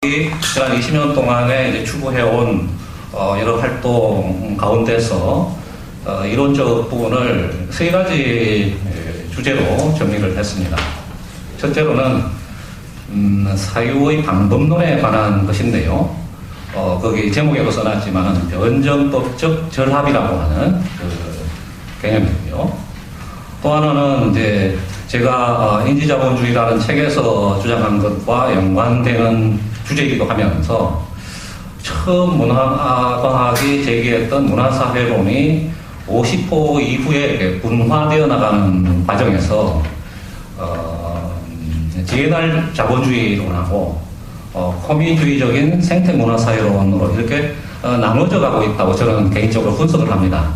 지난 20년 동안에 이제 추구해온 여러 활동 가운데서 이론적 부분을 세 가지 주제로 정리를 했습니다. 첫째로는 사유의 방법론에 관한 것인데요. 거기 제목에도 써놨지만 변정법적 결합이라고 하는 그 개념이고요. 또 하나는 이제 제가 인지자본주의라는 책에서 주장한 것과 연관되는 주제이기도 하면서 처음 문화과학이 제기했던 문화사회론이 50호 이후에 분화되어 나가는 과정에서 GNR 자본주의론하고 코미주의적인 생태문화사회론으로 이렇게 나눠져 가고 있다고 저는 개인적으로 분석을 합니다.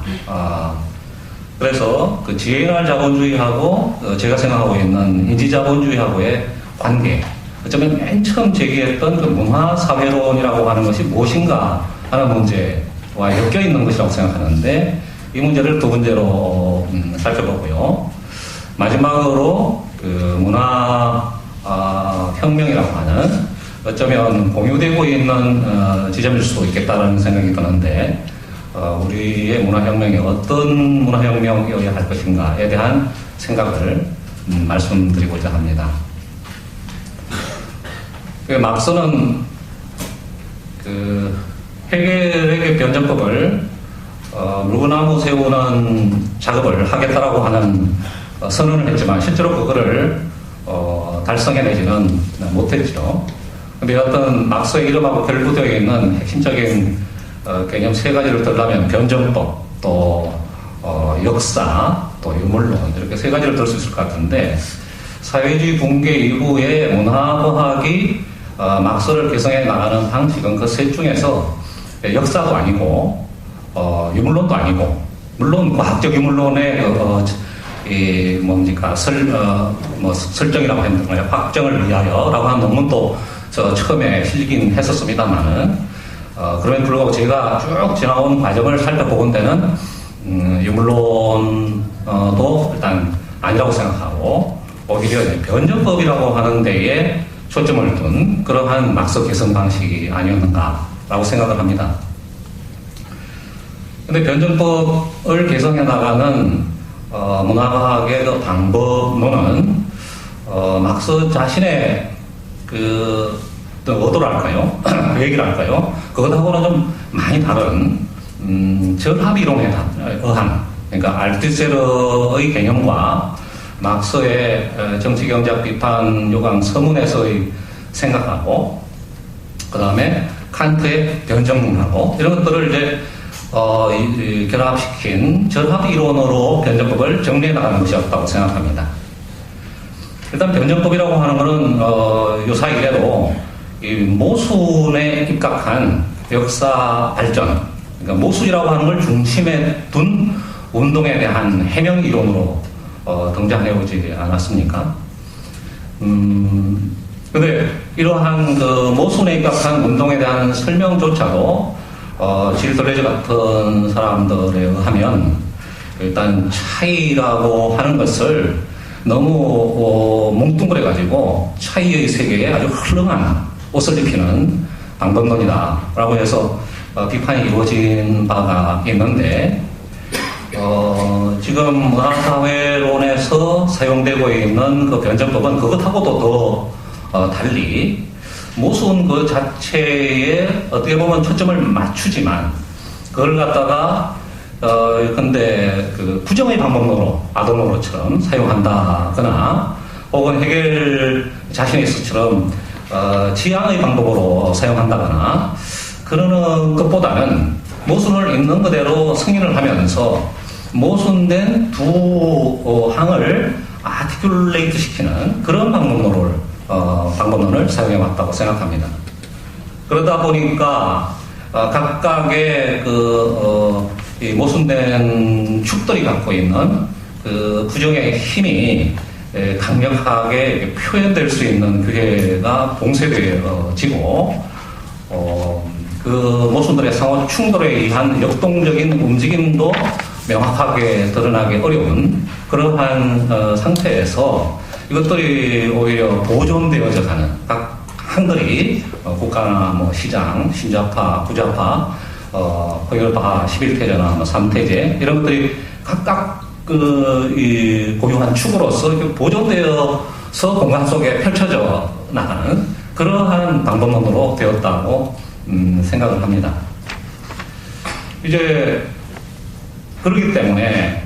그래서 그 GNR 자본주의하고 제가 생각하고 있는 인지자본주의하고의 관계, 어쩌면 맨 처음 제기했던 그 문화사회론이라고 하는 것이 무엇인가 하는 문제와 엮여 있는 것이라고 생각하는데, 이 문제를 두 번째로 살펴보고요. 마지막으로 그 문화혁명이라고 하는 어쩌면 공유되고 있는 지점일 수도 있겠다는 생각이 드는데, 우리의 문화혁명이 어떤 문화혁명이어야 할 것인가에 대한 생각을 말씀드리고자 합니다. 막서는 그 해겔의 변정법을 물구나무 세우는 작업을 하겠다라고 하는 선언을 했지만 실제로 그거를 달성해내지는 못했죠. 근데 어떤 막서의 이름하고 결부되어 있는 핵심적인 개념 세 가지를 들라면 변정법, 또 역사, 또 유물론, 이렇게 세 가지를 들 수 있을 것 같은데, 사회주의 붕괴 이후에 문화과학이 막서를 개성해 나가는 방식은 그 셋 중에서 역사도 아니고 유물론도 아니고, 물론 과학적 유물론의 설정이라고 했는데 확정을 위하여라고 하는 논문도 저 처음에 실긴 했었습니다만은, 그럼에도 불구하고 제가 쭉 지나온 과정을 살펴보건 데는 유물론도 일단 아니라고 생각하고, 오히려 변정법이라고 하는 데에 초점을 둔 그러한 막서 개선 방식이 아니었는가라고 생각을 합니다. 근데 변정법을 개선해 나가는 문화과학의 그 방법론은 막서 자신의 그 의도랄까요? 그 얘기랄까요? 그것하고는 좀 많이 다른 결합이론에 의한, 그러니까 알투세르의 개념과 막서의 정치경제학 비판 요강 서문에서의 생각하고, 그 다음에 칸트의 변정론하고 이런 것들을 이제 결합시킨 결합 이론으로 변정법을 정리해 나가는 것이었다고 생각합니다. 일단 변정법이라고 하는 것은 요사이 이래로 이 모순에 입각한 역사 발전, 그러니까 모순이라고 하는 걸 중심에 둔 운동에 대한 해명 이론으로 등장해 오지 않았습니까? 근데 이러한 그 모순에 입각한 운동에 대한 설명조차도 질 들레즈 같은 사람들에 의하면 일단 차이라고 하는 것을 너무 뭉뚱그려가지고 차이의 세계에 아주 훌륭한 옷을 입히는 방법론이다라고 해서 비판이 이루어진 바가 있는데, 지금 문화사회론에서 사용되고 있는 그 변정법은 그것하고도 더 달리 모순 그 자체에 어떻게 보면 초점을 맞추지만, 그걸 갖다가 근데 그 부정의 방법론으로 아도노로처럼 사용한다거나, 혹은 해겔 자신의 스처럼 지향의 방법으로 사용한다거나 그러는 것보다는 모순을 있는 그대로 승인을 하면서 모순된 두 항을 아티큘레이트 시키는 그런 방법론을 사용해 왔다고 생각합니다. 그러다 보니까 각각의 이 모순된 축들이 갖고 있는 그 부정의 힘이 강력하게 표현될 수 있는 기회가 봉쇄되어지고, 그 모순들의 상호 충돌에 의한 역동적인 움직임도 명확하게 드러나기 어려운 그러한 상태에서 이것들이 오히려 보존되어져 가는, 각 항들이 국가나 뭐 시장, 신좌파, 부좌파, 허열파, 11태제나 뭐 3태제 이런 것들이 각각 고유한 축으로서 보존되어서 공간 속에 펼쳐져 나가는 그러한 방법론으로 되었다고 생각을 합니다. 이제 그렇기 때문에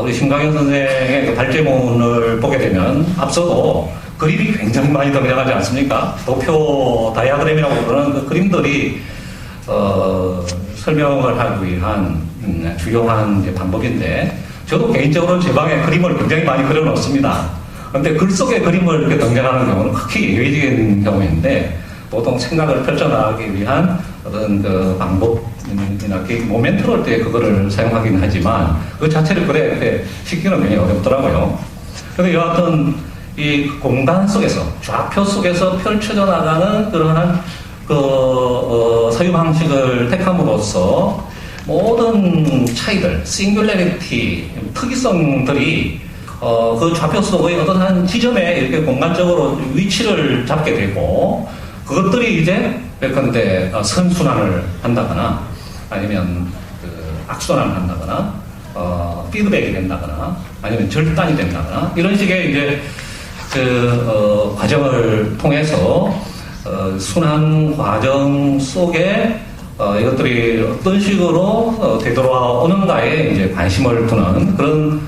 우리 심강현 선생의 그 발제문을 보게 되면 앞서도 그림이 굉장히 많이 등장하지 않습니까? 도표 다이아그램이라고 부르는 그 그림들이 설명을 하기 위한 주요한 이제 방법인데 저도 개인적으로 제 방에 그림을 굉장히 많이 그려놓습니다. 그런데 글 속에 그림을 이렇게 등장하는 경우는 극히 예외적인 경우인데 보통 생각을 펼쳐나가기 위한 어떤 그 방법이나 모멘트로 때 그거를 사용하긴 하지만 그 자체를 글에 이렇게 시키는 굉장히 어렵더라고요. 그런데 여하튼 이 공간 속에서 좌표 속에서 펼쳐져 나가는 그러한 사유 방식을 택함으로써 모든 차이들, 싱귤레리티, 특이성들이 그 좌표 속의 어떤 한 지점에 이렇게 공간적으로 위치를 잡게 되고 그것들이 이제 예컨대 선순환을 한다거나 아니면 악순환을 한다거나 피드백이 된다거나 아니면 절단이 된다거나 이런 식의 이제 과정을 통해서 순환 과정 속에 이것들이 어떤 식으로 되돌아오는가에 이제 관심을 두는 그런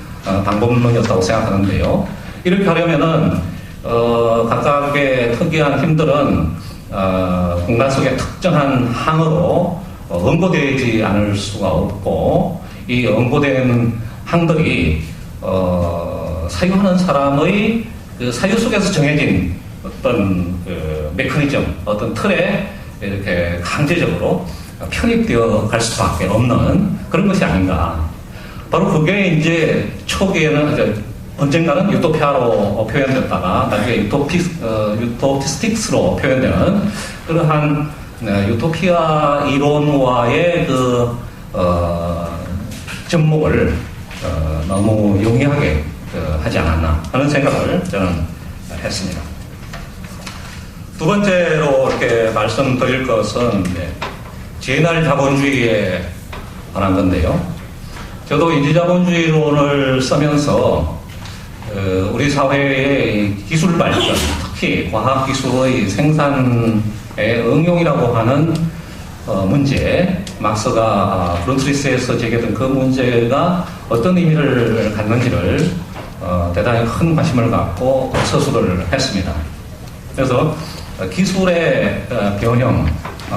방법론이었다고 생각하는데요. 이렇게 하려면은 각각의 특이한 힘들은 공간 속의 특정한 항으로 응고되지 않을 수가 없고 이 응고된 항들이 사유하는 사람의 그 사유 속에서 정해진 어떤 그 메커니즘, 어떤 틀에 이렇게 강제적으로 편입되어 갈 수밖에 없는 그런 것이 아닌가. 바로 그게 이제 초기에는 이제 언젠가는 유토피아로 표현됐다가 나중에 유토피스틱스로 표현되는 그러한 유토피아 이론과의 접목을 너무 용이하게 하지 않았나 하는 생각을 저는 했습니다. 두 번째로 이렇게 말씀드릴 것은 GNR 자본주의에 관한 건데요. 저도 인지자본주의론을 쓰면서 우리 사회의 기술 발전, 특히 과학기술의 생산의 응용이라고 하는 문제, 막스가 브룬트리스에서 제기했던 그 문제가 어떤 의미를 갖는지를 대단히 큰 관심을 갖고 서술을 했습니다. 그래서 기술의 변형,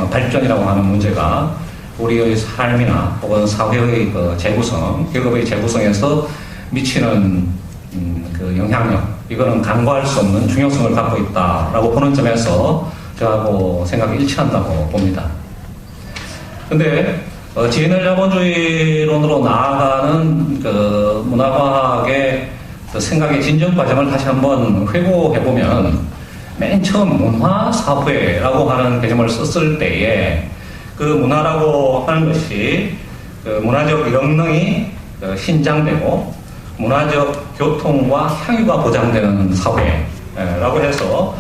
발전이라고 하는 문제가 우리의 삶이나 혹은 사회의 재구성, 계급의 재구성에서 미치는 그 영향력, 이거는 간과할 수 없는 중요성을 갖고 있다라고 보는 점에서 저하고 생각이 일치한다고 봅니다. 근데 GNR 자본주의론으로 나아가는 그 문화과학의 그 생각의 진전 과정을 다시 한번 회고해보면 맨 처음 문화사회라고 하는 개념을 썼을 때에 그 문화라고 하는 것이 그 문화적 역능이 신장되고 문화적 교통과 향유가 보장되는 사회라고 해서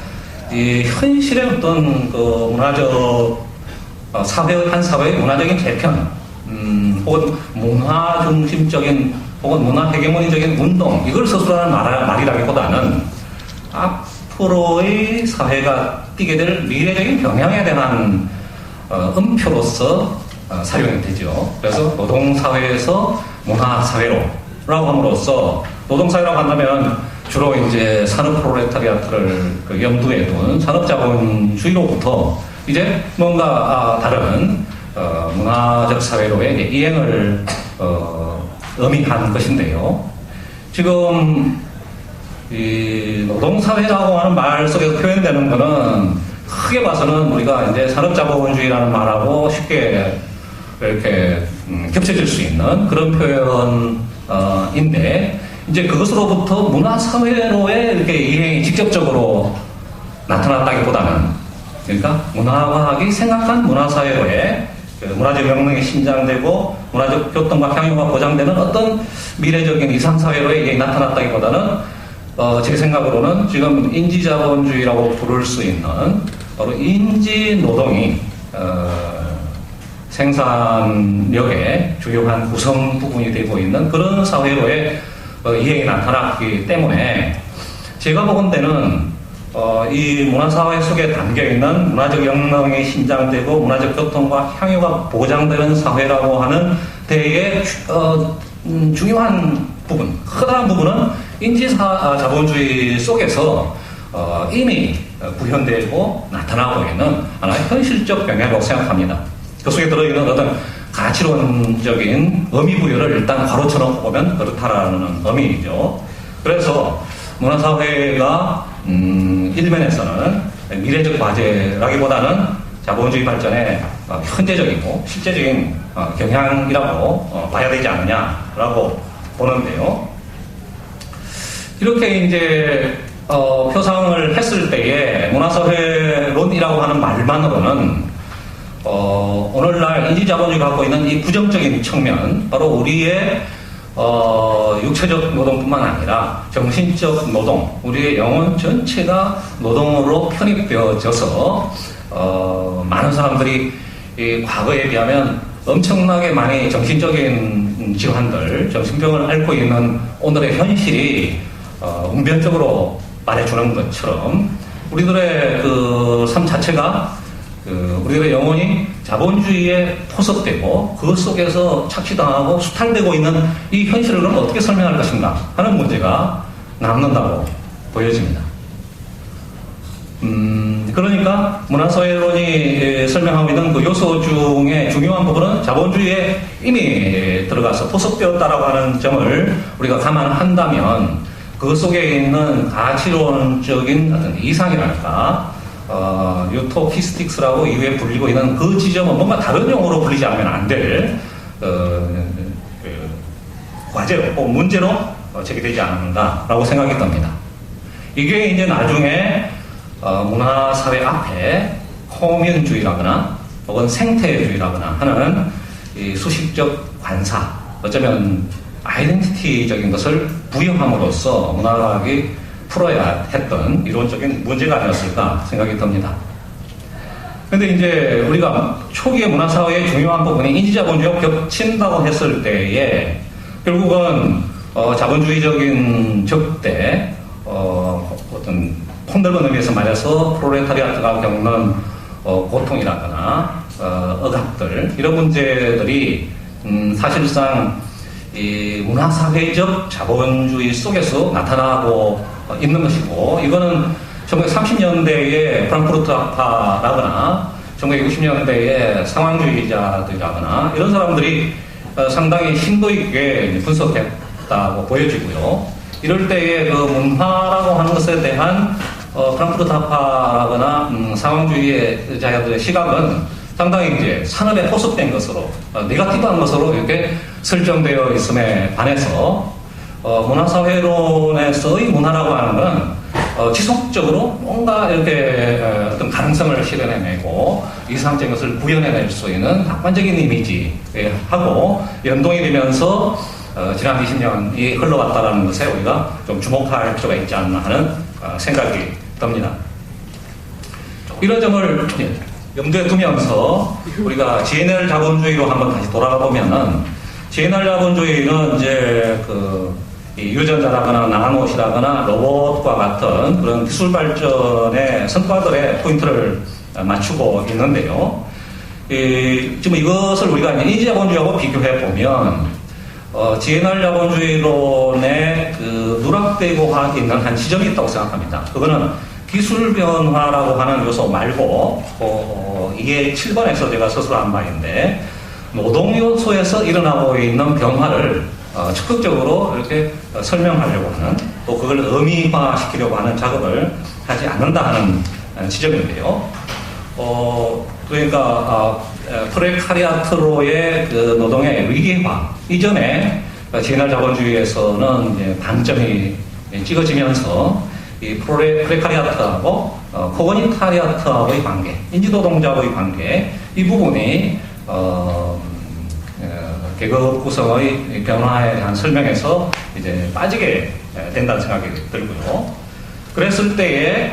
이 현실의 어떤 그 문화적 사회의 한 사회의 문화적인 재편 혹은 문화 중심적인 혹은 문화 헤게모니적인 운동 이걸 서술하는 말이라기보다는 앞으로의 사회가 띠게 될 미래적인 경향에 대한 음표로서 사용이 되죠. 그래서 노동사회에서 문화사회로라고 함으로써 노동사회라고 한다면 주로 이제 산업 프롤레타리아트를 그 염두에 둔 산업자본주의로부터 이제 뭔가 다른 문화적 사회로의 이행을 의미한 것인데요. 지금 이 노동사회라고 하는 말 속에서 표현되는 것은 크게 봐서는 우리가 이제 산업자본주의라는 말하고 쉽게 이렇게 겹쳐질 수 있는 그런 표현인데 이제 그것으로부터 문화사회로의 이렇게 이행이 직접적으로 나타났다기보다는 그러니까 문화과학이 생각한 문화사회로의 그 문화적 역능이 신장되고 문화적 교통과 향유가 보장되는 어떤 미래적인 이상사회로의 이행이 나타났다기보다는 제 생각으로는 지금 인지자본주의라고 부를 수 있는 바로 인지노동이 생산력의 주요한 구성 부분이 되고 있는 그런 사회로의 이행이 나타났기 때문에 제가 보건대는 이 문화사회 속에 담겨있는 문화적 역량이 신장되고 문화적 교통과 향유가 보장되는 사회라고 하는 데에 중요한 부분, 크다란 부분은 인지자본주의 속에서 이미 구현되고 나타나고 있는 하나의 현실적 변화라고 생각합니다. 그 속에 들어있는 어떤 가치론적인 의미 부여를 일단 괄호쳐놓고 보면 그렇다라는 의미이죠. 그래서 문화사회가 일면에서는 미래적 과제라기보다는 자본주의 발전의 현재적이고 실제적인 경향이라고 봐야 되지 않느냐라고 보는데요. 이렇게 이제 표상을 했을 때에 문화사회론이라고 하는 말만으로는 오늘날 인지자본주의가 갖고 있는 이 부정적인 측면, 바로 우리의 육체적 노동뿐만 아니라 정신적 노동, 우리의 영혼 전체가 노동으로 편입되어져서 많은 사람들이 이 과거에 비하면 엄청나게 많이 정신적인 질환들, 정신병을 앓고 있는 오늘의 현실이 웅변적으로 말해주는 것처럼 우리들의 그 삶 자체가 우리들의 영혼이 자본주의에 포섭되고 그 속에서 착취당하고 수탈되고 있는 이 현실을 그럼 어떻게 설명할 것인가 하는 문제가 남는다고 보여집니다. 그러니까 문화사회론이 설명하고 있는 그 요소 중에 중요한 부분은 자본주의에 이미 들어가서 포섭되었다라고 하는 점을 우리가 감안한다면 그 속에 있는 가치론적인 어떤 이상이랄까 유토피스틱스라고 이후에 불리고 있는 그 지점은 뭔가 다른 용어로 불리지 않으면 안 될 과제로 혹은 문제로 제기되지 않는다라고 생각이 듭니다. 이게 이제 나중에 문화사회 앞에 호면주의라거나 혹은 생태주의라거나 하는 이 수식적 관사, 어쩌면 아이덴티티적인 것을 부여함으로써 문화학이 풀어야 했던 이론적인 문제가 아니었을까 생각이 듭니다. 그런데 이제 우리가 초기의 문화사회의 중요한 부분이 인지자본주의와 겹친다고 했을 때에 결국은 자본주의적인 적대, 어떤 폭넓은 의미에서 말해서 프롤레타리아트가 겪는 고통이라거나 억압들, 이런 문제들이 사실상 이 문화사회적 자본주의 속에서 나타나고 있는 것이고, 이거는 1930년대에 프랑크푸르트 학파라거나 1960년대에 상황주의자들이라거나 이런 사람들이 상당히 심도 있게 분석했다고 보여지고요. 이럴 때에 그 문화라고 하는 것에 대한 프랑크푸르트 학파라거나 상황주의자들의 시각은 상당히 이제 산업에 포섭된 것으로, 네거티브한 것으로 이렇게 설정되어 있음에 반해서 문화사회론에서의 문화라고 하는 건 지속적으로 뭔가 이렇게 어떤 가능성을 실현해내고 이상적인 것을 구현해낼 수 있는 낙관적인 이미지하고 연동이 되면서 지난 20년이 흘러왔다는 것에 우리가 좀 주목할 필요가 있지 않나 하는 생각이 듭니다. 이런 점을 염두에 두면서 우리가 GNL 자본주의로 한번 다시 돌아가 보면은, GNL 자본주의는 이제 이 유전자라거나 나노시라거나 로봇과 같은 그런 기술 발전의 성과들의 포인트를 맞추고 있는데요. 지금 이것을 우리가 인지자본주의하고 비교해 보면, GNL 자본주의론에 누락되고 있는 한 지점이 있다고 생각합니다. 그거는 기술 변화라고 하는 요소 말고, 이게 7번에서 제가 서술한 바인데, 노동 요소에서 일어나고 있는 변화를 적극적으로 이렇게 설명하려고 하는, 또 그걸 의미화시키려고 하는 작업을 하지 않는다 하는 지점인데요. 그러니까 프레카리아트로의 그 노동의 위계화 이전에 GNL 자본주의에서는 이제 방점이 찍어지면서 이 프레카리아트하고 코그니타리아트하고의 관계, 인지노동자와의 관계, 이 부분이 계급 구성의 변화에 대한 설명에서 이제 빠지게 된다는 생각이 들고요. 그랬을 때에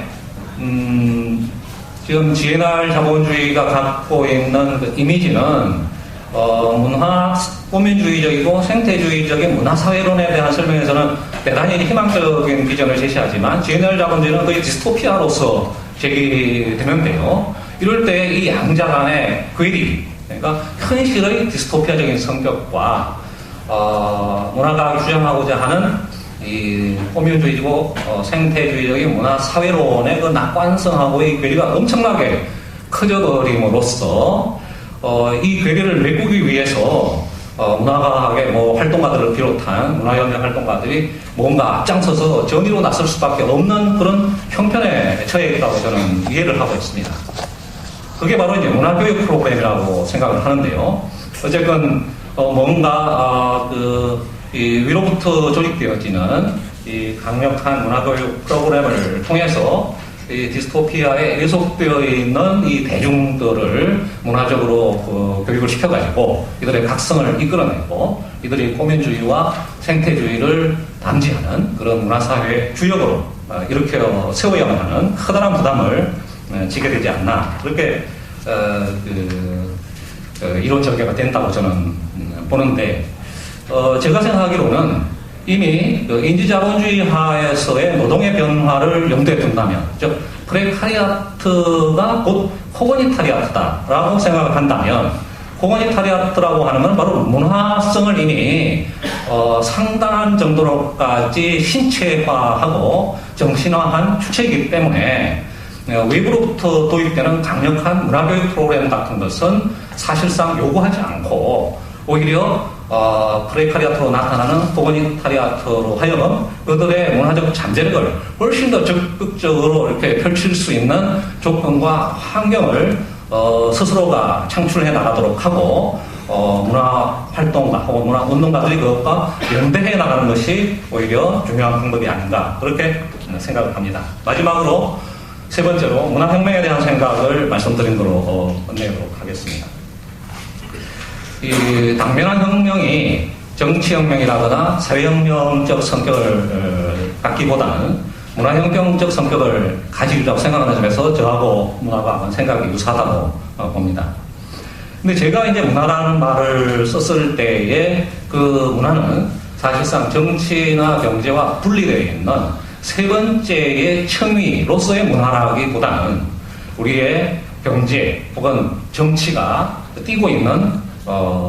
지금 GNR 자본주의가 갖고 있는 그 이미지는 문화 꾸민주의적이고 생태주의적인 문화사회론에 대한 설명에서는 대단히 희망적인 비전을 제시하지만 GNR 자본주의는 거의 디스토피아로서 제기되는데요. 이럴 때 이 양자 간의 괴리, 그러니까 현실의 디스토피아적인 성격과 문화가 규정하고자 하는 이 꾸민주의고 생태주의적인 문화사회론의 그 낙관성하고의 괴리가 엄청나게 커져버림으로써 이 괴리를 메꾸기 위해서 문화과학의 활동가들을 비롯한 문화연대 활동가들이 뭔가 앞장서서 전의로 나설 수밖에 없는 그런 형편에 처해 있다고 저는 이해를 하고 있습니다. 그게 바로 이제 문화교육 프로그램이라고 생각을 하는데요. 어쨌든 뭔가 위로부터 조직되어지는 이 강력한 문화교육 프로그램을 통해서 이 디스토피아에 예속되어 있는 이 대중들을 문화적으로 교육을 시켜가지고 이들의 각성을 이끌어내고 이들이 꾸민주의와 생태주의를 담지하는 그런 문화사회 주역으로 이렇게 세워야만 하는 커다란 부담을 지게 되지 않나 그렇게 이론 전개가 된다고 저는 보는데 제가 생각하기로는 이미 인지자본주의 하에서의 노동의 변화를 염두에 둔다면 즉 프레카리아트가 곧 코거니타리아트다라고 생각을 한다면 코거니타리아트라고 하는 건 바로 문화성을 이미 상당한 정도로까지 신체화하고 정신화한 추체이기 때문에 외부로부터 도입되는 강력한 문화교육 프로그램 같은 것은 사실상 요구하지 않고 오히려 프레카리아트로 나타나는 코거니타리아트로 하여금 그들의 문화적 잠재력을 훨씬 더 적극적으로 이렇게 펼칠 수 있는 조건과 환경을 스스로가 창출해 나가도록 하고 문화 활동가 혹은 문화 운동가들이 그것과 연대해 나가는 것이 오히려 중요한 방법이 아닌가 그렇게 생각을 합니다. 마지막으로 세 번째로 문화혁명에 대한 생각을 말씀드린 거로 끝내도록 하겠습니다. 이 당면한 혁명이 정치혁명이라거나 사회혁명적 성격을 갖기보다는 문화혁명적 성격을 가지려고 생각하는 점에서 저하고 문화과학은 생각이 유사하다고 봅니다. 근데 제가 이제 문화라는 말을 썼을 때에 그 문화는 사실상 정치나 경제와 분리되어 있는 세 번째의 층위로서의 문화라기보다는 우리의 경제 혹은 정치가 띠고 있는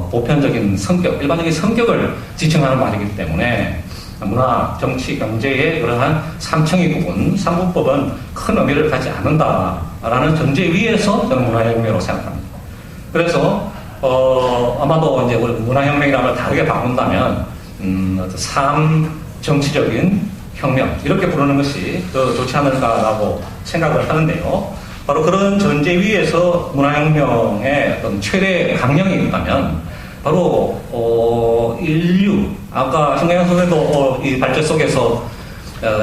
보편적인 성격, 일반적인 성격을 지칭하는 말이기 때문에 문화, 정치, 경제의 그러한 삼층위 부분, 삼분법은 큰 의미를 갖지 않는다라는 전제 위에서 저는 문화혁명이라고 생각합니다. 그래서 아마도 이제 우리 문화혁명이라는 걸 다르게 바꾼다면 정치적인 혁명 이렇게 부르는 것이 더 좋지 않을까라고 생각을 하는데요. 바로 그런 전제 위에서 문화혁명의 어떤 최대 강령이 있다면 바로 인류 아까 신강현 선생도 이 발제 속에서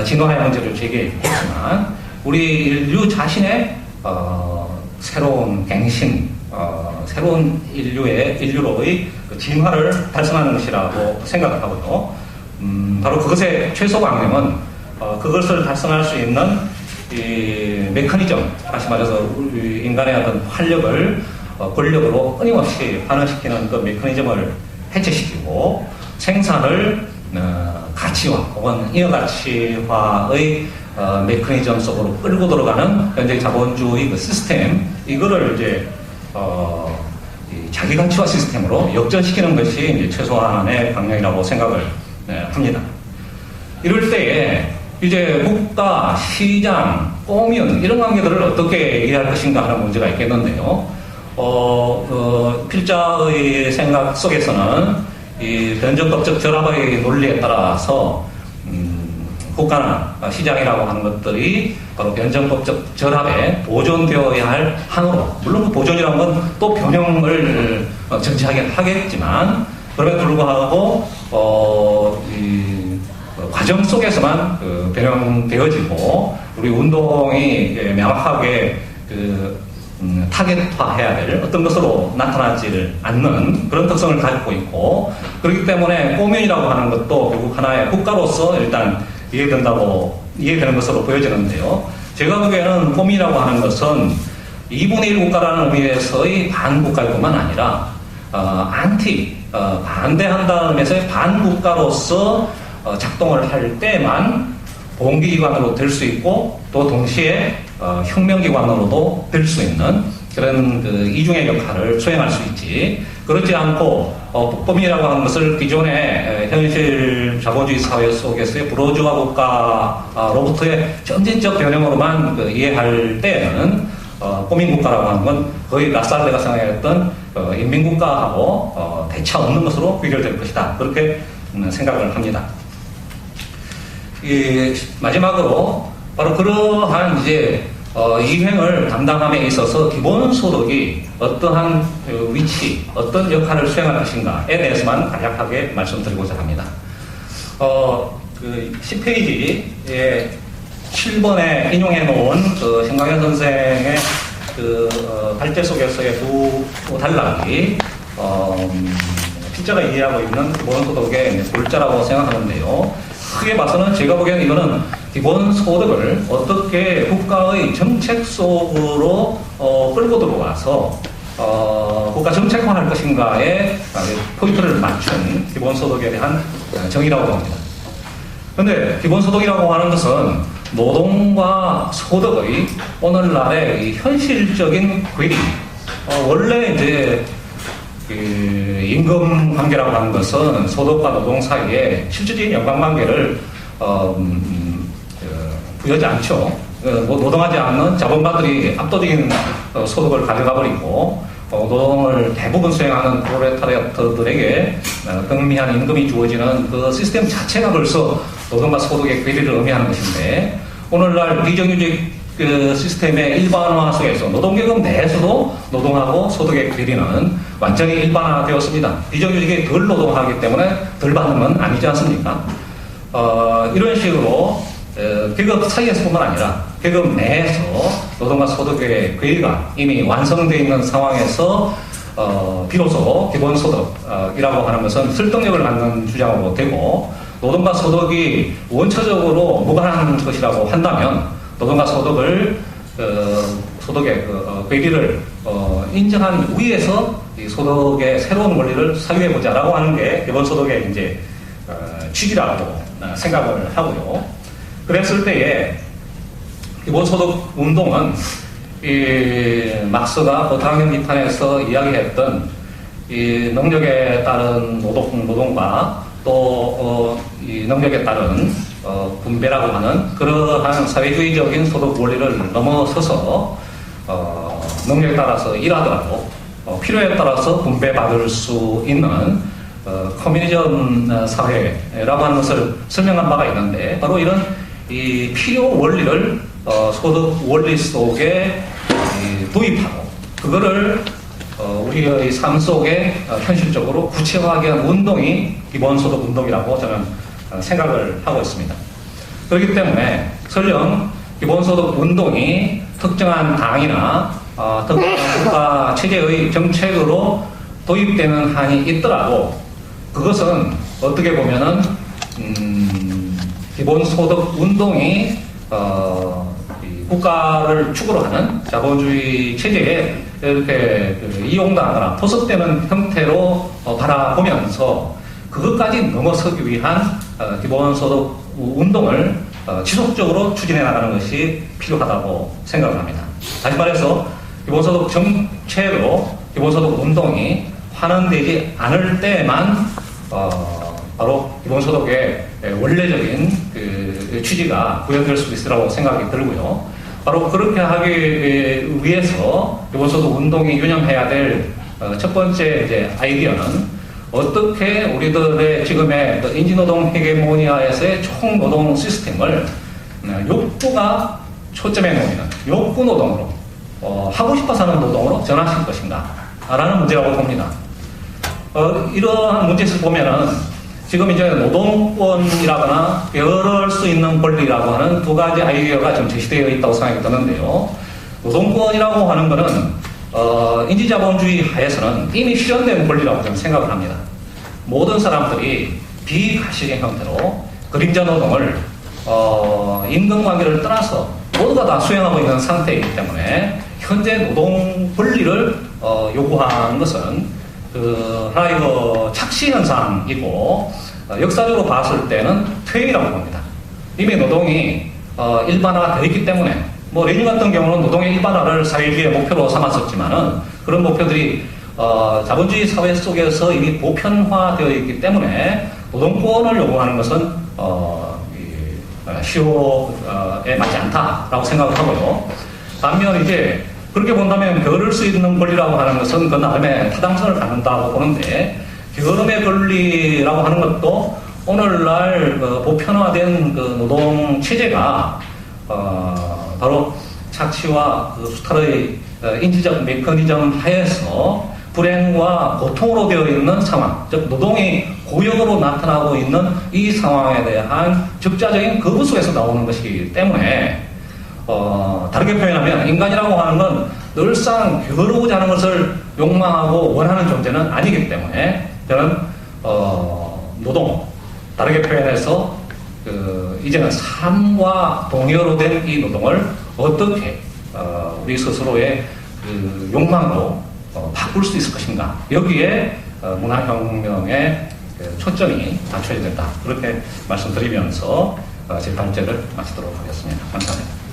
진화의 문제를 제기했지만 우리 인류 자신의 새로운 갱신 새로운 인류로의 그 진화를 달성하는 것이라고 생각을 하고요. 바로 그것의 최소 강령은 그것을 달성할 수 있는 이 메커니즘, 다시 말해서 우리 인간의 어떤 활력을 권력으로 끊임없이 환원시키는 그 메커니즘을 해체시키고 생산을 가치화 혹은 인여가치화의 메커니즘 속으로 끌고 들어가는 현재 자본주의 그 시스템 이거를 이제 자기 가치화 시스템으로 역전시키는 것이 이제 최소한의 방향이라고 생각을 합니다. 이럴 때에 이제 국가, 시장, 공연 이런 관계들을 어떻게 이해할 것인가 하는 문제가 있겠는데요. 필자의 생각 속에서는 이 변정법적 결합의 논리에 따라서 국가나 시장이라고 하는 것들이 바로 변정법적 결합에 보존되어야 할 한으로 물론 그 보존이라는 건 또 변형을 정치하긴 하겠지만 그럼에도 불구하고 이 과정 속에서만 변형되어지고 우리 운동이 명확하게 타겟화해야 될 어떤 것으로 나타나지를 않는 그런 특성을 가지고 있고, 그렇기 때문에 꼬면이라고 하는 것도 결국 하나의 국가로서 일단 이해되는 것으로 보여지는데요. 제가 보기에는 꼬면이라고 하는 것은 2분의 1 국가라는 의미에서의 반국가일 뿐만 아니라 반대한다는 의미에서의 반국가로서 작동을 할 때만 봉기기관으로 될 수 있고, 또 동시에 혁명기관으로도 될 수 있는 그런 이중의 역할을 수행할 수 있지, 그렇지 않고 북범이라고 하는 것을 기존의 현실 자본주의 사회 속에서의 부르주아 국가로부터의 점진적 변형으로만 이해할 때에는 꼬민국가라고 하는 건 거의 라살레가 생각했던 인민국가하고 대차 없는 것으로 귀결될 것이다, 그렇게 생각을 합니다. 마지막으로 바로 그러한 이행을 담당함에 있어서 기본소득이 어떠한 위치, 어떤 역할을 수행할 것인가에 대해서만 간략하게 말씀드리고자 합니다. 10페이지에 7번에 인용해 놓은 신강현 선생의 발제 속에서의 두 단락이 필자가 이해하고 있는 기본소득의 골자라고 생각하는데요. 크게 봐서는 제가 보기에는 이거는 기본소득을 어떻게 국가의 정책 속으로 끌고 들어와서 국가 정책화할 것인가에 포인트를 맞춘 기본소득에 대한 정의라고 봅니다. 그런데 기본소득이라고 하는 것은 노동과 소득의 오늘날의 이 현실적인 괴리, 원래 임금 관계라고 하는 것은 소득과 노동 사이에 실질적인 연관관계를 부여하지 않죠. 노동하지 않는 자본가들이 압도적인 소득을 가져가 버리고 노동을 대부분 수행하는 프롤레타리아트들에게 경미한 임금이 주어지는 그 시스템 자체가 벌써 노동과 소득의 괴리를 의미하는 것인데, 오늘날 비정규직 시스템의 일반화 속에서 노동계급 내에서도 노동하고 소득의 괴리는 완전히 일반화되었습니다. 비정규직이 덜 노동하기 때문에 덜 받는 건 아니지 않습니까? 이런 식으로 계급 사이에서뿐만 아니라 계급 내에서 노동과 소득의 괴리가 이미 완성되어 있는 상황에서 비로소 기본소득이라고 하는 것은 설득력을 갖는 주장으로 되고, 노동과 소득이 원초적으로 무관한 것이라고 한다면 노동과 소득의 괴리를 인정한 위에서 이 소득의 새로운 원리를 사유해보자라고 하는 게 기본소득의 취지라고 생각을 하고요. 그랬을 때에 기본소득 운동은 막스가 고탕형 비판에서 이야기했던 이 능력에 따른 노동과 또 이 능력에 따른 분배라고 하는 그러한 사회주의적인 소득 원리를 넘어서서 능력에 따라서 일하더라도 필요에 따라서 분배받을 수 있는 커뮤니즘 사회라고 하는 것을 설명한 바가 있는데, 바로 이런 이 필요 원리를 소득 원리 속에 도입하고 그거를 우리의 삶 속에 현실적으로 구체화하게 한 운동이 기본소득 운동이라고 저는 생각을 하고 있습니다. 그렇기 때문에 설령 기본소득 운동이 특정한 당이나 특정한 국가 체제의 정책으로 도입되는 한이 있더라도 그것은 어떻게 보면은 기본소득 운동이 국가를 축으로 하는 자본주의 체제에 이렇게 이용당하거나 포섭되는 형태로 바라보면서 그것까지 넘어서기 위한 기본소득 운동을 지속적으로 추진해 나가는 것이 필요하다고 생각을 합니다. 다시 말해서 기본소득 정책으로 기본소득 운동이 환원되지 않을 때만 바로 기본소득의 원래적인 취지가 구현될 수 있으라고 생각이 들고요. 바로 그렇게 하기 위해서 기본소득 운동이 유념해야 될 첫 번째 아이디어는 어떻게 우리들의 지금의 인지노동 헤게모니아에서의 총노동 시스템을 욕구가 초점에 놓이는 욕구노동으로 하고 싶어서 하는 노동으로 전환시킬 것인가 라는 문제라고 봅니다. 이러한 문제에서 보면은 지금 이제 노동권이라거나 배럴 수 있는 권리라고 하는 두 가지 아이디어가 좀 제시되어 있다고 생각이 드는데요. 노동권이라고 하는 것은 인지자본주의 하에서는 이미 실현된 권리라고 저는 생각을 합니다. 모든 사람들이 비가시적 형태로 그림자 노동을 임금관계를 떠나서 모두가 다 수행하고 있는 상태이기 때문에 현재 노동 권리를 요구하는 것은 하나의 착시 현상이고 역사적으로 봤을 때는 퇴행이라고 봅니다. 이미 노동이 일반화되어 있기 때문에 레닌 같은 경우는 노동의 일반화를 사회주의의 목표로 삼았었지만은 그런 목표들이 자본주의 사회 속에서 이미 보편화되어 있기 때문에 노동권을 요구하는 것은 시효에 맞지 않다라고 생각을 하고요. 반면 이제 그렇게 본다면 게으를 수 있는 권리라고 하는 것은 그 나름의 타당성을 갖는다고 보는데, 게으름의 권리라고 하는 것도 오늘날 보편화된 노동 체제가 바로 착취와 수탈의 인지적 메커니즘 하에서 불행과 고통으로 되어 있는 상황, 즉 노동이 고역으로 나타나고 있는 이 상황에 대한 적자적인 거부 속에서 나오는 것이기 때문에 다르게 표현하면 인간이라고 하는 건 늘상 게으르고자 하는 것을 욕망하고 원하는 존재는 아니기 때문에 저는 노동, 다르게 표현해서 이제는 삶과 동의어로 된 이 노동을 어떻게 우리 스스로의 욕망으로 바꿀 수 있을 것인가, 여기에 문화혁명의 초점이 맞춰야 된다, 그렇게 말씀드리면서 제 발제를 마치도록 하겠습니다. 감사합니다.